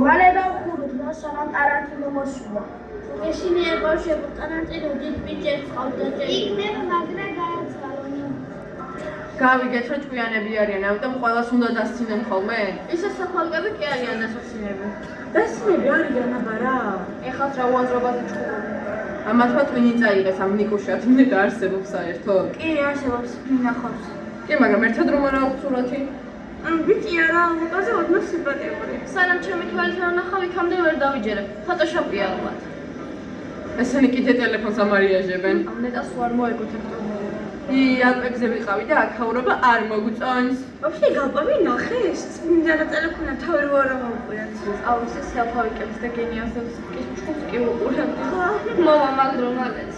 მალე დავხურუთ სანამ ტარანტი მომოსულა. ესენი ებავშებო ტარანტინო დიდ ბიჭებს ყავდა და იქნება მაგრა გააცვალონი. გავიგეთ რომ ჭკვიანები არიან, ამიტომ ყველას უნდა დასცინեն ხოლმე? ისე საფალგები კი არიან დასაცინები. დასცინები არიან აბარა? ეხლა რა უაზრობაზე ჭკუები. ამათმა ტვინი წაიღეს ამ ნიკუშად, მე დაარსებობს საერთოდ? კი, არსებობს, მინახავს. კი, მაგრამ ერთად რომ არა აქვს სურათი? ბიჭი არა, ლუკაზე ოდნავ სიმპათიური. სანამ ჩემი თვალით არ ნახავ, იქამდე ვერ დავიჯერებ. ფოტოშოპია ალბათ. ესენი კიდე ტელეფონს ამარიაჟებენ. ამ ნეტას უარ მოეგოთებთ. ალპებზე ვიყავი და აქაურობა არ მოგწონს. ვაფშე გალპები ნახეს? წმინდა ტელეფონა თავი ვარ ამოვყურეთ. აუ, ეს საფავიკებს და გენიოსებს კიშკუშს კი უყურებ. მოვა მაგრომალეს.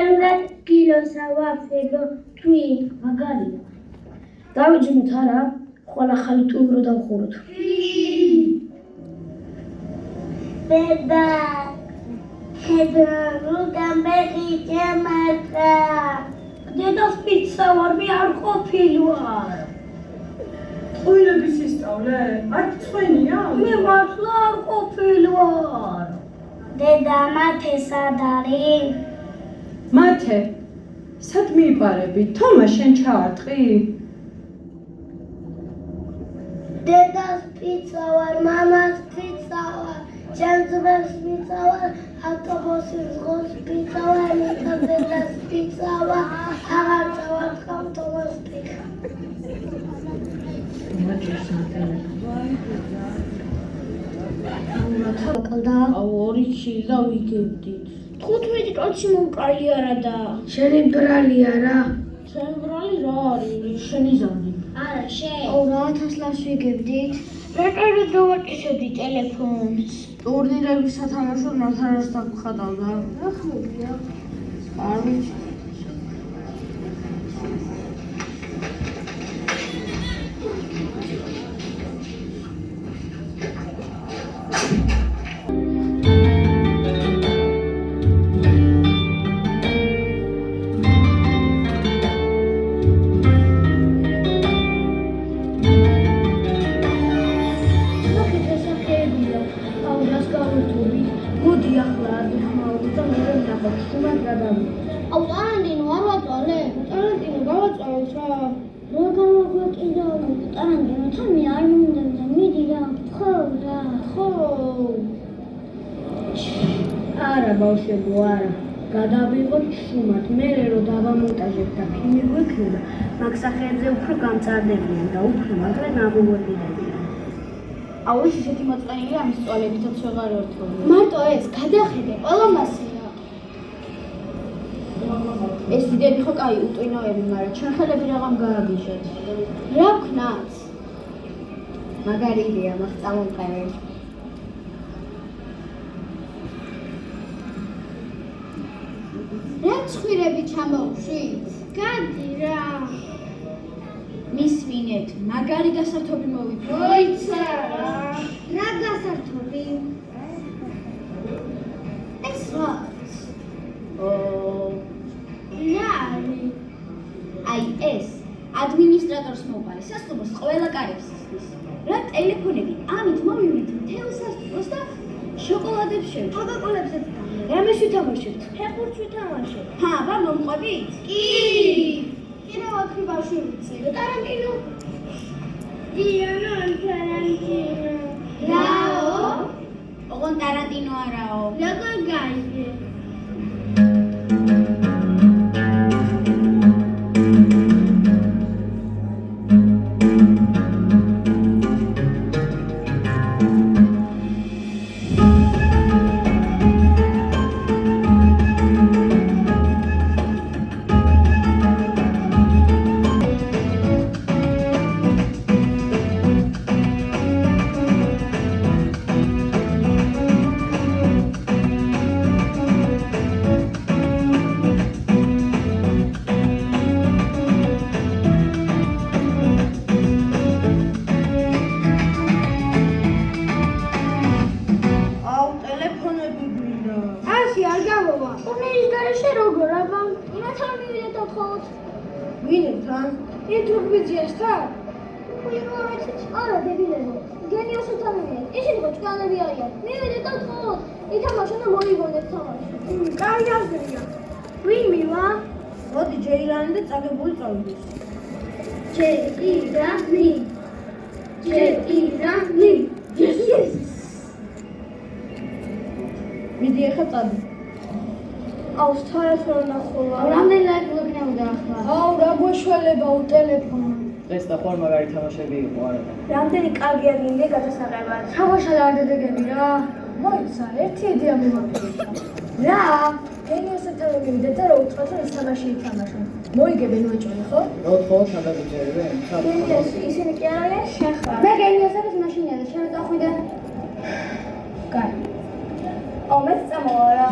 იტალურად კილოსავაფებო თვი მაგარია. დავიჯინოთ არა, ყველა ხალი ტურო დავხუროთ. დედა, ხედავ გამბეხი მარტა. დედას პიცა ვარ არ ყოფილვარ. ტყუილების ისწავლე? არ წვენია? მე მართლა არ ყოფილვარ. დედა მათე სად არის? მათე, სად მიიპარები? თომა შენ ჩაარტყი? დედას პიცა ვარ, მამას პიცა ვარ, ჩემს ძმებს პიცა ვარ, ავტობუსის ზღვის პიცა ვარ, მითას დედას პიცა ვარ, აღარცა ვარ, ავტობუს პიცა. ორი ჩილდა ვიგებდით. 15 კაცი მომკალი არა და. შენი ბრალი არა? შენ ბრალი რა არის? შენი ზავდი. არა, შენ. 2000 ლარს ვიგებდით. რატომ დავაკისებდი ტელეფონს? ტურნირების სათამაშო ნათარასთან გხადავდა. ახლა არის. აუ ტარანტინო არ ვაწვალე? ტარანტინო გავაწვალოთ რა. რა გავაგვაკიდა? ტარანტინო თამი არ მინდა და მიდი რა. ხო რა. ხო. არა ბავშვებო, არა. გადავიღოთ შუმად, მერე რომ დავამონტაჟებთ და ფილმი გვექნება, მაგ სახეებზე უფრო გამწარდებიან და უფრო მაგრა გამოვადინებიან. აუ ეს ისეთი მოწყენილია ამის წვალებითაც ვეღარ ვერთობ. მარტო ეს გადახედე, ყველა მასია. ეს დიდები ხო კაი უტვინოები, მაგრამ ჩვენ ხელები რაღამ გააგიჟეთ. რა ვქნათ? მაგარი იდეა, მას წამოვყარე. რა ცხვირები ჩამოვშვით? გადი რა. მისვინეთ, მაგარი გასართობი მოვიფრო. მოიცა რა. რა გასართობი? ეს რა? რა არის? აი ეს ადმინისტრატორს მოვყარე, სასტუმროს ყველა კარებს ისმის. რა ტელეფონები, ამით მოვივლით მთელ სასტუმროს და შოკოლადებს შევჭრით. კოკაკოლებსაც რამეს ვითამაშებთ? ფეხბურთს ვითამაშებ. ჰა, აბა მომყვებით? კი. კიდევ 4 ბავშვი ვიცი. ტარანტინო. დიანა ტარანტინო. რაო? ოღონ ტარანტინო არაო. როგორ გაიგე? არა დებილებო, გენიოსებთან მივიდეთ, ისინი ხო ჭკანები არიან, მივიდეთ და ვთხოვოთ, ითამაშოთ და მოიგონეთ თამაში. კაი აზრია. ვინ მივა? მოდი ჯეილანი და წაგებული წავიდეს. ჯეილანი. ჯეილანი. Yes. მიდი ახლა წადი. აუ თელეფონი ნახულა. რამდენი ლაიქი გქნებოდა ახლა? აუ რა გვეშველება უტელეფონი. ეს და ხوار მაგარი თამაშები იყო არა. რამდენი კარგი აგინდა გადასაღებად. თამაშად არ დადეგები რა. მოიცა, ერთი იდეა მიმოფიქრა. რა? გენიოსებთან მივიდეთ და რა უთხრათ რომ ეს თამაში ითამაშონ. მოიგებენ ვაჭრე, ხო? რო თხოვოთ სადაგიჯერებენ. ისინი კი არ არიან? შეხა. მე გენიოსების მაშინია და შენ წახვიდე. კაი. აუ მეც წამოვა რა.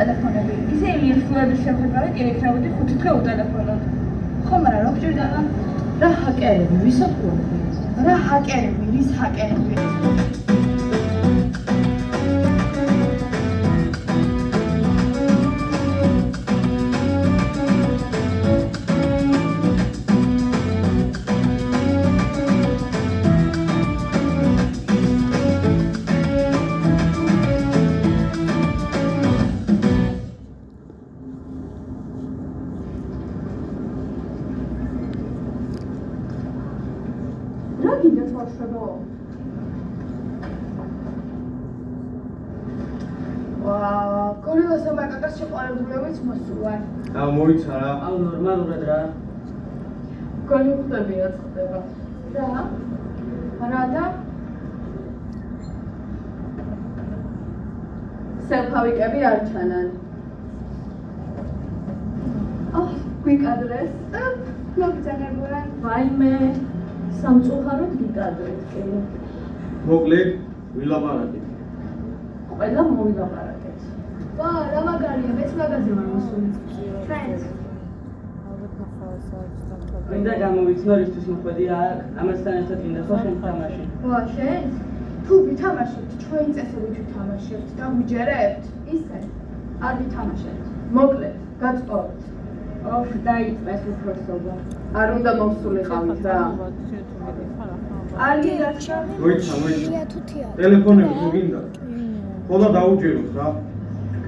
ტელეფონები. ისე ლიერსულების შემთხვევით ელექტრონული 5 დღე უტელეფონოთ. ხო, მაგრამ რა გჭირდა? რა ჰაკერები, ვისაც ყურები? რა ჰაკერები, ვის ჰაკერები? გორილას და მაკაკას შეყვარებულებიც მოსულან. მოიცა რა. აუ ნორმალურად რა. გონიუხტები რაც ხდება. რა და სელფავიკები არ ჩანან. გვიკადრეს? მოგზანებულან. ვაიმე, სამწუხაროდ გიკადრეთ კი. მოკლედ, ვილაპარაკეთ. ყველა მოვილაპარაკეთ. ვა, რა მაგარია, მეც მაგაზე ვარ მოსული. ჩვენც. მინდა გამოვიცნო რისთვის მოხვედი აქ, ამასთან ერთად მინდა ხო შენ თამაში. ვა, შენ? თუ ვითამაშებთ, ჩვენი წესებით ვითამაშებთ და ვიჯერებთ, ისე არ ვითამაშებთ. მოკლედ, გაწყვეტ. ოხ დაიწყეს უფროსობა. არ უნდა მოვსულიყავით რა. არგი გასა. მოიცა. ტელეფონები თუ გინდა. ხოლა დაუჯეროთ რა.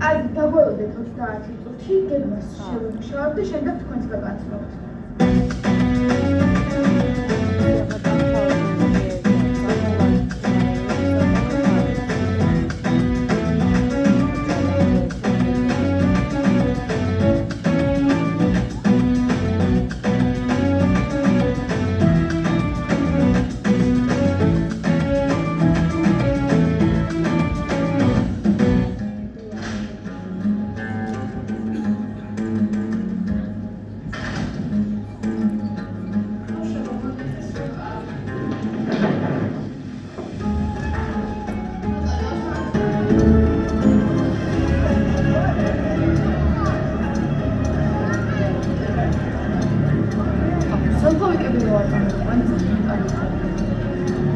აი, დაგველოდეთ 30 წუთი, გეგმას შევიმუშავებ და შემდეგ თქვენს გაგაცნობთ.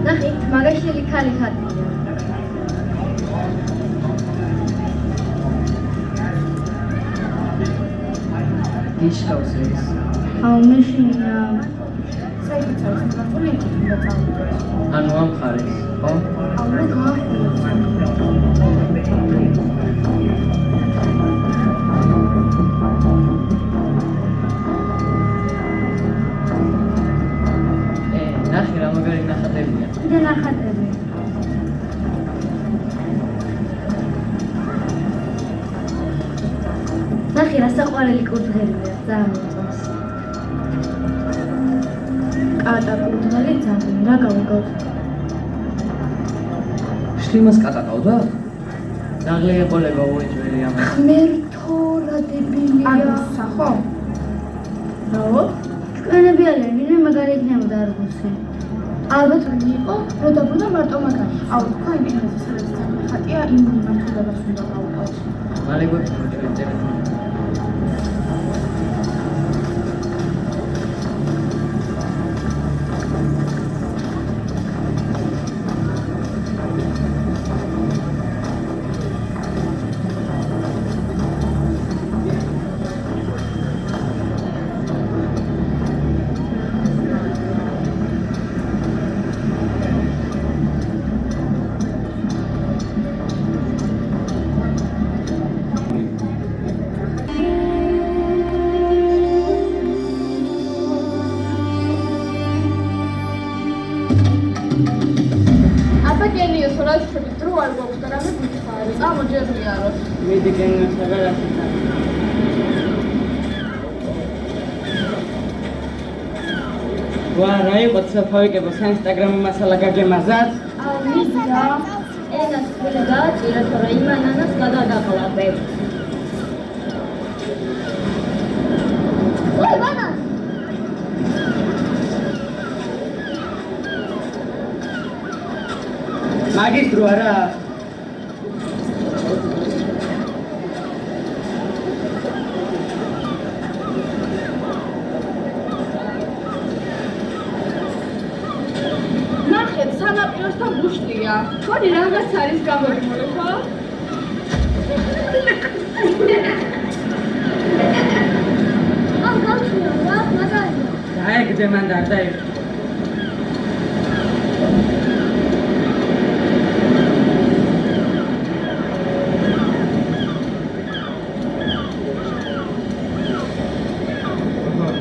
ნახეთ, მაგაშელი ქალი ხატია. ნიშნავს ეს. აუ მეშინია. საერთოდ მოგწონი და წავიდეთ. ანუ ამ ხარეს, ხო? აუ რა ნახე რა მაგარი ნახატებია. კიდე ნახატები. ნახე რა საყვარელი კურდღელია, ძალიან მოწონს. კატა კურდღელი ძალიან, რა გავიგოთ? შლიმას კატა ყავდა? დაღლე ეყოლება უეჭველი ამას. მერთო რა დებილია. არგუსა ხო? რაო? ჩვენები არიან, ვინმე მაგარი იქნებოდა არგუსი. ალბათ ვინმე იყო, რო დაბრუნდა მარტო მაგარი. აუ, თქვა იმ ენაზე სადაც ხატია, იმ მიმართულებას უნდა გავუყოთ. მალე გვექნება ჩვენ ტელეფონი. მიდი გენასა რა რაკეთა. ვა რა იყო ცალფავიკებო საინსტაგრამი მასალა გაგემაზათ? აუ მიზა. ენას ხელი გააჭირა, თორე იმანანას გადადაყლაპებ. ой, ბანანს. მაგისტრო არა? სანაპიროსთან გუშტია. თქონი რაღაც არის გამორიმული, ხო? აუ გავჩვენა რა, მაგარია. დაეგდე მან და არ დაიგდე.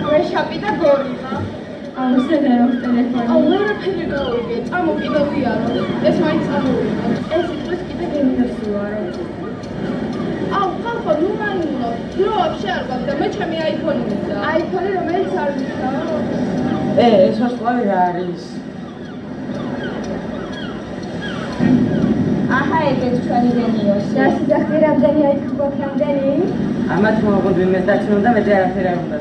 ვეშაპი და გორილა. აუ შეგერო ტელეფონი. აუ ვერაფერი გავიგე, წამო კიდე ვიარო. ეს მაინც წამოვიდა. ეს იყოს კიდე გენიოსი ვარო. აუ დრო ვაფშე არ გვაქვს და მე ჩემი აიფონი მინდა. აიფონი რომელიც არ მითხრა. ეს ვარსკვლავი რა არის? აჰა ეგეც ჩვენი გენიოსი. და სიძახი რამდენი აიფონი გვაქვს რამდენი? ამათ მოგვიყვება იმას დაცინო და მეტი არაფერი არ უნდა.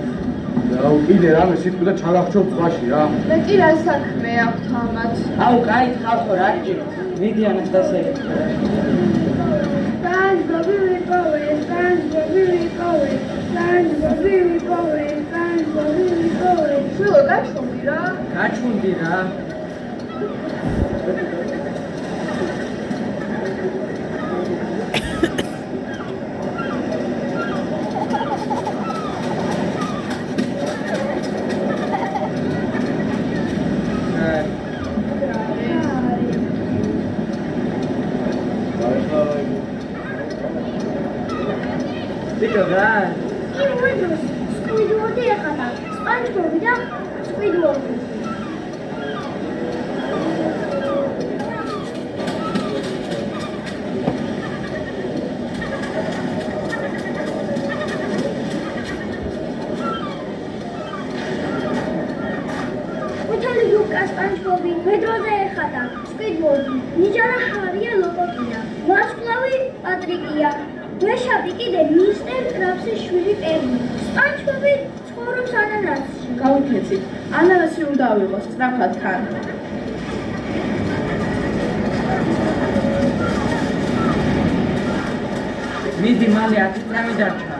აუ კიდე რამე სიტყვი და ჩალახჩობ ზღვაში რა. მე კი რა საქმე აქვს ამათ? აუ კაი ხალხო რა გჭირთ? მიდი ანასტასია. შვილო გაჩვენდი რა. გაჩვენდი რა. Dico dai. Squidward ეხადა. SpongeBob და Squidward. უთელი ლუკა SpongeBob-ი მედროზე ეხადა. Squidward. ნიჯარა ჰარია ლოკოკია. ვარსკვლავი პატრიკია. ვეშაპი კიდე მისტერ კრაბსის შვილი პერმი. SpongeBob-ი ცხოვრობს ანანასში. გავიქეცით. ანანასი უნდა ავიღოს სწრაფად თან. მიდი მალე 10 წამი დარჩა.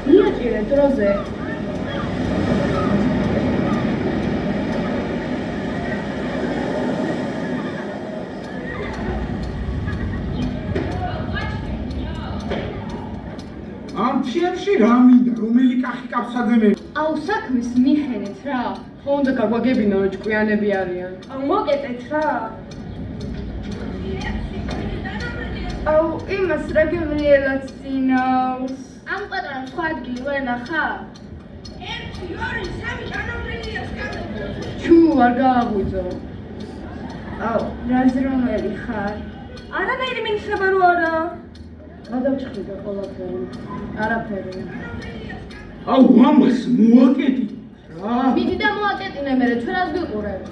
მიაჭირე დროზე. ამ ფილმში რა მინდა რომელი კახი კაფსაძე მე აუ საქმის მიხენეთ რა. ხო უნდა გაგვაგებინა რომ ჭკვიანები არიან. აუ მოკეტეთ რა. აუ იმას რა გებრიელაც წინავს. ამ პატარა სხვა ადგილი ვერ ნახავ? 1 2 3 ჩანობრილია სკამები. ჩუ არ გააღვიძო. აუ რა ზრომელი ხარ? არანაირი მინისება რო არა. გადავჭხრიდა ყველაფერი. არაფერი. აუ ამას მოაკეტი რა მიდი და მოაკეტინე მე ჩვენ რას გიყურებ?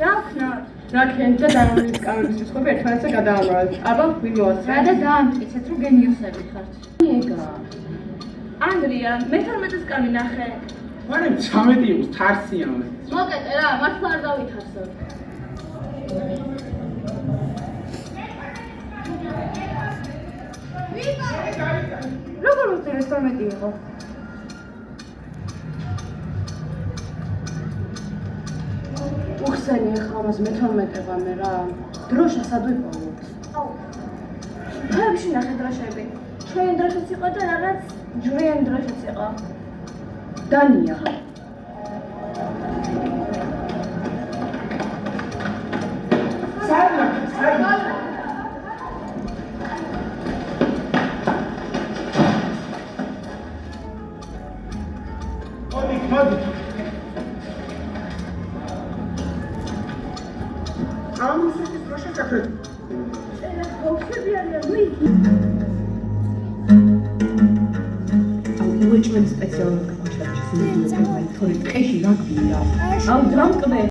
რა ვქნათ? რა ქენთ და დამამის კამერის სხობი ერთმანეთზე გადაამრავეთ. აბა ვინოას რა და დაამტკიცეთ რომ გენიოსები ხართ. ეგა. ანდრია, მე 12-ის კამი ნახე. მაგრამ 13 იყოს თარსიანე მოკეტე რა, მართლა არ დავითარსებ. როგორ უწევს 12 იყო? უხსენი ახლა ამას მე 12-ება მე რა. დროშა სად ვიპოვოთ? აუ. ხებში ნახე დროშები. ჩვენ დროშაც იყო და რაღაც ჯვრიანი დროშაც იყო. დანია. ამ ისეთი დროშა საკრეთ ბოქსები არიან, ნუ იგი. უეჭვენ სპეციალურად გაჩერდა შესაძლებელი თორე ტყეში რა გვინდა? აუ დამკბე